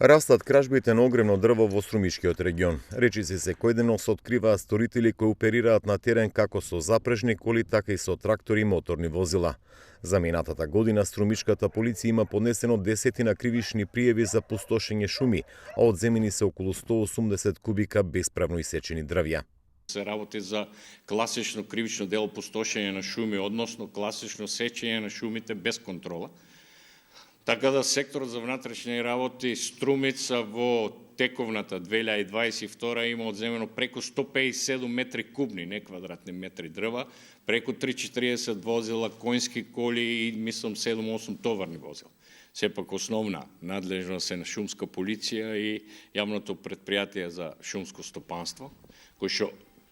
Растат кражбите на огремно дрво во Струмишкиот регион. Речиси секојдневно се откриваат сторители кои оперираат на терен како со запрежни коли, така и со трактори и моторни возила. За минатата година Струмишката полиција има поднесено десетина кривични пријави за пустошење шуми, а одземени се околу 180 кубика бесправно исечени дрвја. Се работи за класично кривично дело пустошење на шуми, односно класично сечење на шумите без контрола. Така да секторот за внатрешни работи Струмица во тековната 2022 има одземено преку 157 метри кубни, не квадратни метри дрва, преку 340 возила, коњски коли и мислам 7-8 товарни возила. Сепак основна надлежност е на шумска полиција и јавното претпријатие за шумско стопанство, кои што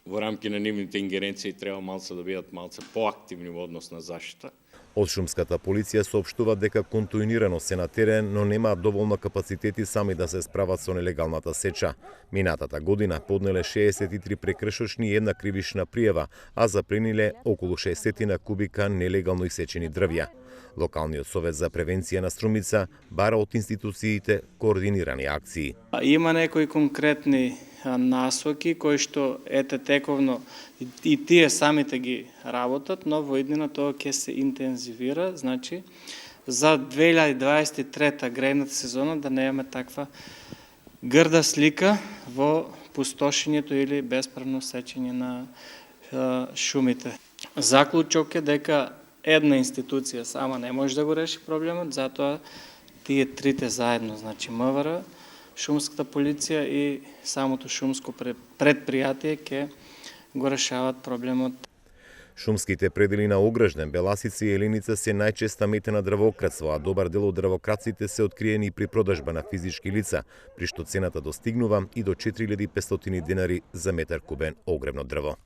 во рамки на нивните ингеренции треба малце да бидат малце поактивни во однос на заштита. Од шумската полиција соопштува дека континуирано се на терен, но немаат доволно капацитети сами да се справат со нелегалната сеча. Минатата година поднеле 63 прекршочни и една кривична пријава, а заплениле околу 60 кубика нелегално исечени дрвја. Локалниот совет за превенција на Струмица бара од институциите координирани акции. Има некои конкретни насоки кои што тековно и тие самите ги работат, но во иднина тоа ќе се интензивира, значи за 2023 грејната сезона да немаме таква грда слика во пустошењето или бесправно сечење на шумите. Заклучок е дека една институција сама не може да го реши проблемот, затоа тие трите заедно, значи МВР, шумската полиција и самото шумско предпријатие ќе го решават проблемот. Шумските предели на Огражден, Беласица и Еленица се најчеста мета на дрвократство, а добар дел од дрвокраците се откриени при продажба на физички лица, при што цената достигнува и до 4500 денари за метар кубен огревно дрво.